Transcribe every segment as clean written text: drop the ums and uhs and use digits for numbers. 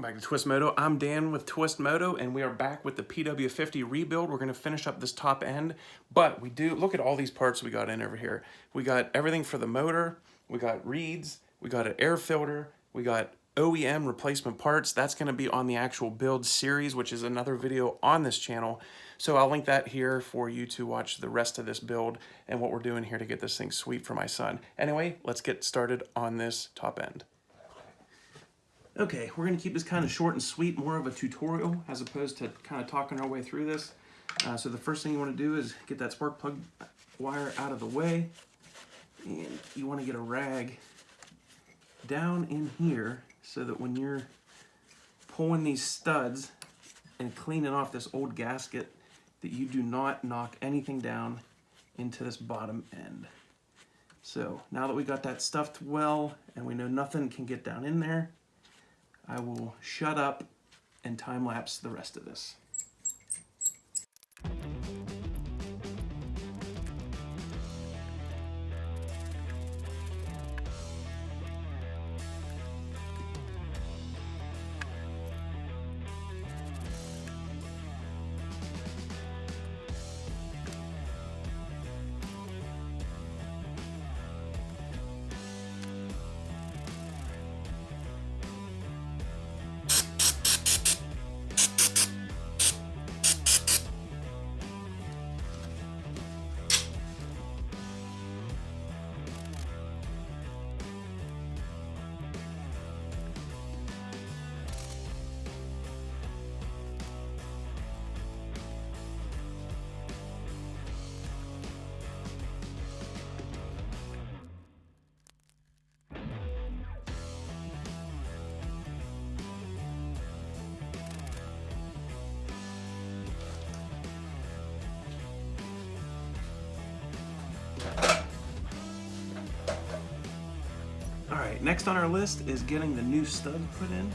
Welcome back to Twist Moto. I'm Dan with Twist Moto, and we are back with the PW50 rebuild. We're going to finish up this top end, but we do look at all these parts we got in over here. We got everything for the motor, we got reeds, we got an air filter, we got OEM replacement parts. That's going to be on the actual build series, which is another video on this channel. So I'll link that here for you to watch the rest of this build and what we're doing here to get this thing sweet for my son. Anyway, let's get started on this top end. Okay, we're going to keep this kind of short and sweet, more of a tutorial as opposed to kind of talking our way through this. So the first thing you want to do is get that spark plug wire out of the way, and you want to get a rag down in here so that when you're pulling these studs and cleaning off this old gasket, that you do not knock anything down into this bottom end. So now that we got that stuffed well and we know nothing can get down in there, I will shut up and time-lapse the rest of this. All right, next on our list is getting the new stud put in.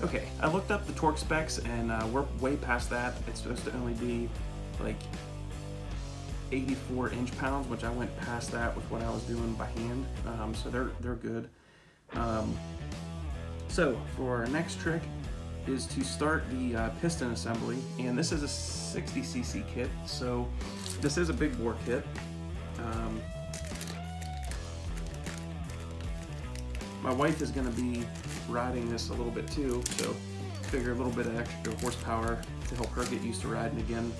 Okay, I looked up the torque specs and we're way past that. It's supposed to only be like 84 inch-pounds, which I went past that with what I was doing by hand. So they're good. So for our next trick is to start the piston assembly, and this is a 60cc kit, so this is a big bore kit. My wife is going to be riding this a little bit too, so figure a little bit of extra horsepower to help her get used to riding again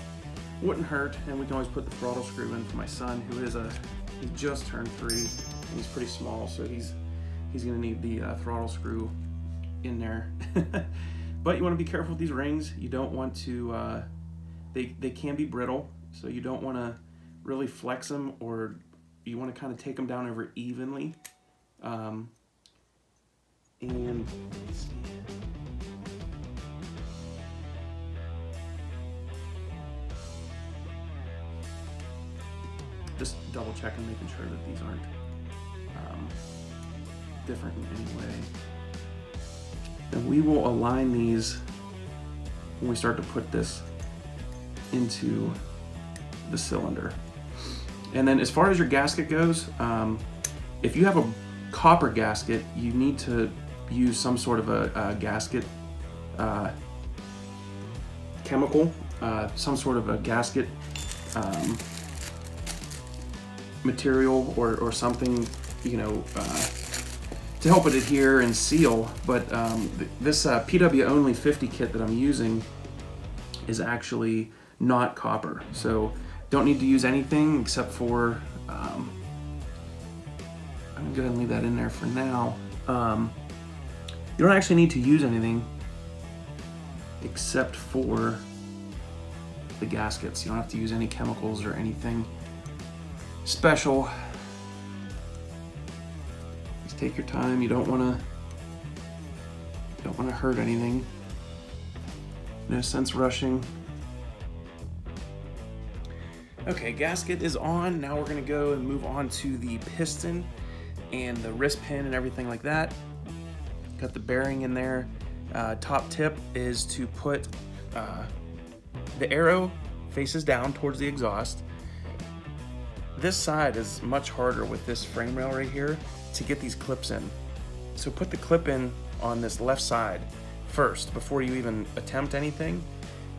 wouldn't hurt. And we can always put the throttle screw in for my son, who is he just turned 3 and he's pretty small, so he's going to need the throttle screw in there. But you want to be careful with these rings. You don't want to they can be brittle, so you don't want to really flex them, or you want to kind of take them down over evenly. And let's see. Just double checking, making sure that these aren't different in any way. And we will align these when we start to put this into the cylinder. And then as far as your gasket goes, if you have a copper gasket, you need to use some sort of a gasket chemical, some sort of a gasket material or something, you know, to help it adhere and seal. But this PW50 kit that I'm using is actually not copper, so don't need to use anything except for I'm gonna go ahead and leave that in there for now. You don't actually need to use anything except for the gaskets. You don't have to use any chemicals or anything special. Just take your time. You don't want to Don't want to hurt anything. No sense rushing. Okay, gasket is on. Now we're gonna go and move on to the piston and the wrist pin and everything like that. Got the bearing in there. Top tip is to put the arrow faces down towards the exhaust. This side is much harder with this frame rail right here to get these clips in. So put the clip in on this left side first before you even attempt anything.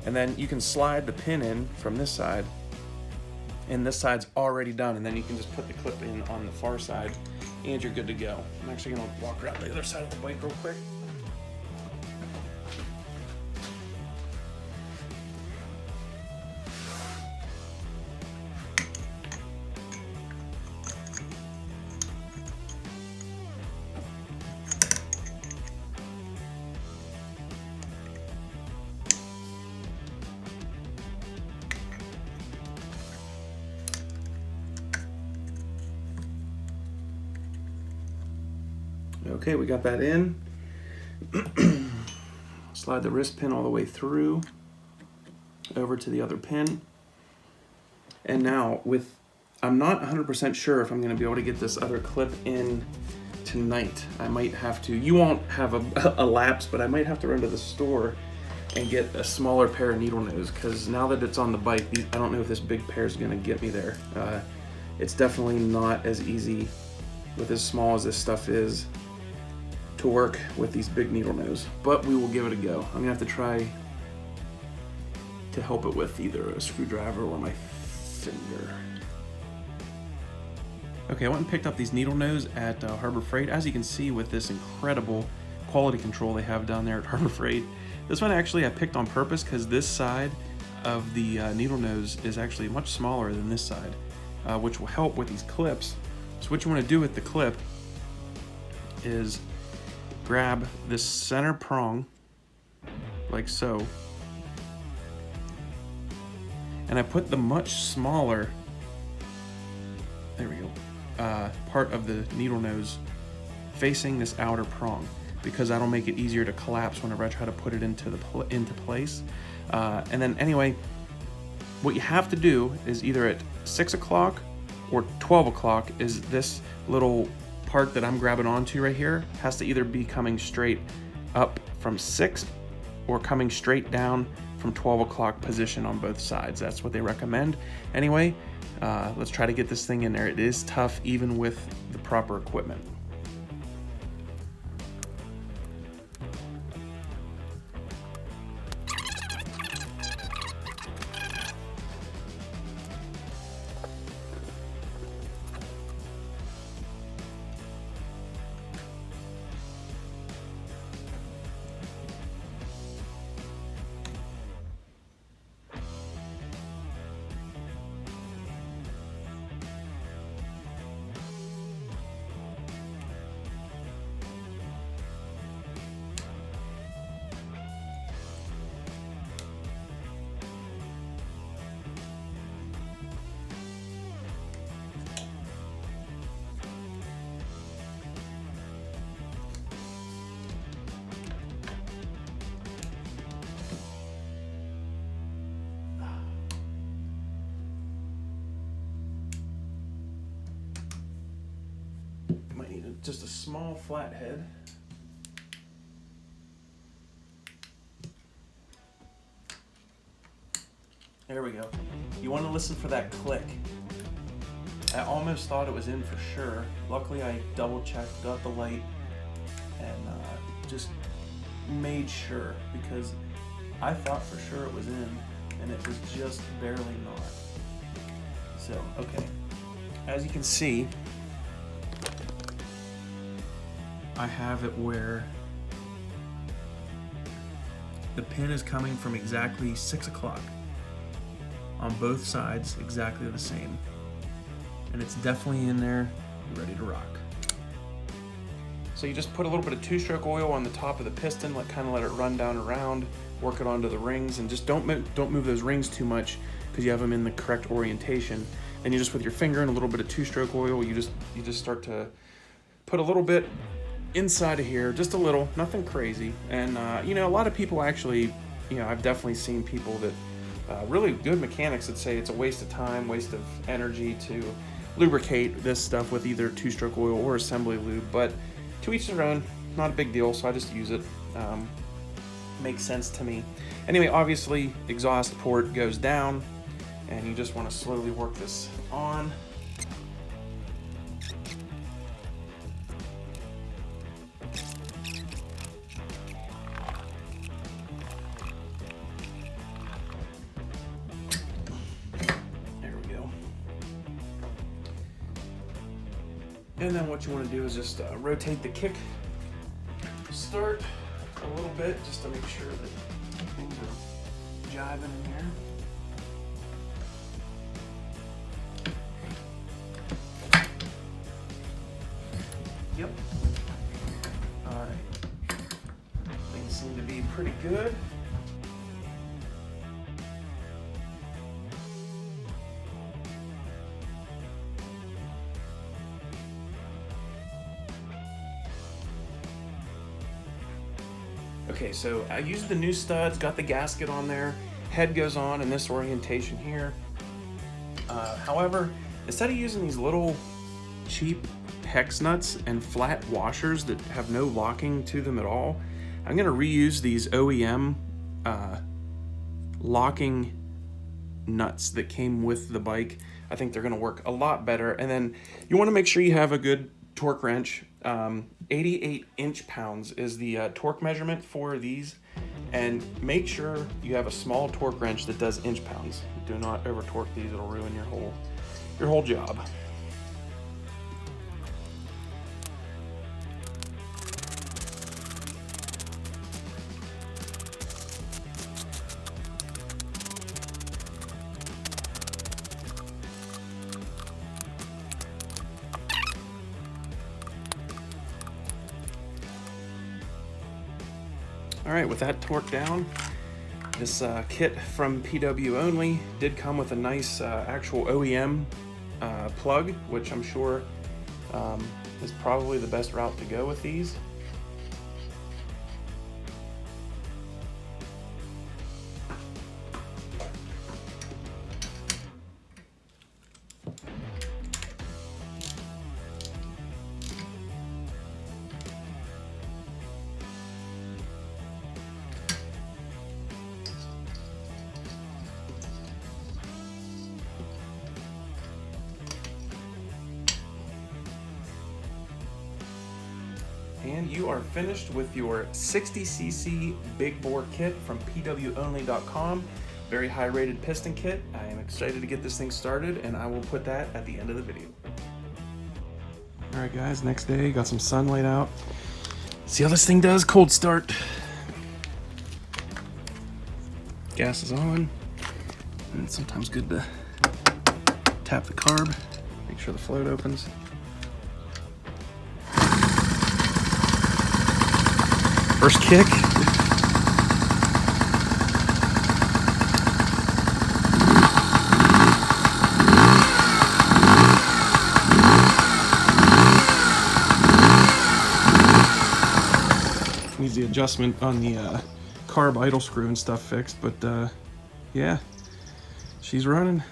And then you can slide the pin in from this side, and this side's already done. And then you can just put the clip in on the far side and you're good to go. I'm actually gonna walk around the other side of the bike real quick. Okay, we got that in. Slide the wrist pin all the way through, over to the other pin. And now I'm not 100% sure if I'm gonna be able to get this other clip in tonight. I might have to, you won't have a lapse, but I might have to run to the store and get a smaller pair of needle nose, because now that it's on the bike, I don't know if this big pair is gonna get me there. It's definitely not as easy with as small as this stuff is to work with these big needle nose, but we will give it a go. I'm gonna have to try to help it with either a screwdriver or my finger. Okay, I went and picked up these needle nose at Harbor Freight. As you can see with this incredible quality control they have down there at Harbor Freight. This one actually I picked on purpose because this side of the needle nose is actually much smaller than this side, which will help with these clips. So what you wanna do with the clip is grab this center prong, like so, and I put the much smaller, there we go, part of the needle nose facing this outer prong, because that'll make it easier to collapse whenever I try to put it into place. And then anyway, what you have to do is either at 6 o'clock or 12 o'clock is this little part that I'm grabbing onto right here has to either be coming straight up from 6 or coming straight down from 12 o'clock position on both sides. That's what they recommend. Anyway, let's try to get this thing in there. It is tough even with the proper equipment. Just a small flathead. There we go. You want to listen for that click. I almost thought it was in for sure. Luckily I double checked, got the light, and just made sure, because I thought for sure it was in and it was just barely not. So, okay. As you can see, I have it where the pin is coming from exactly 6 o'clock on both sides, exactly the same. And it's definitely in there, ready to rock. So you just put a little bit of 2-stroke oil on the top of the piston, kind of let it run down around, work it onto the rings, and just don't move those rings too much because you have them in the correct orientation. And you just, with your finger and a little bit of 2-stroke oil, you just start to put a little bit inside of here, just a little, nothing crazy. And you know, a lot of people actually, you know, I've definitely seen people that really good mechanics that say it's a waste of time, waste of energy to lubricate this stuff with either two-stroke oil or assembly lube. But to each their own, not a big deal, so I just use it. Makes sense to me. Anyway, obviously exhaust port goes down, and you just want to slowly work this on. And then what you want to do is just rotate the kick start a little bit just to make sure that things are jiving in here. Yep. All right. Things seem to be pretty good. Okay, so I used the new studs, got the gasket on there, head goes on in this orientation here. However, instead of using these little cheap hex nuts and flat washers that have no locking to them at all, I'm gonna reuse these OEM locking nuts that came with the bike. I think they're gonna work a lot better. And then you wanna make sure you have a good torque wrench. 88 inch-pounds is the torque measurement for these, and make sure you have a small torque wrench that does inch-pounds. Do not over torque these, it'll ruin your whole job. All right, with that torque down, this kit from PW Only did come with a nice actual OEM plug, which I'm sure is probably the best route to go with these. And you are finished with your 60cc big bore kit from pwonly.com. Very high rated piston kit. I am excited to get this thing started, and I will put that at the end of the video. All right guys, next day, got some sunlight out. See how this thing does, cold start. Gas is on. And it's sometimes good to tap the carb, make sure the float opens. First kick. Needs the adjustment on the carb idle screw and stuff fixed, but yeah, she's running.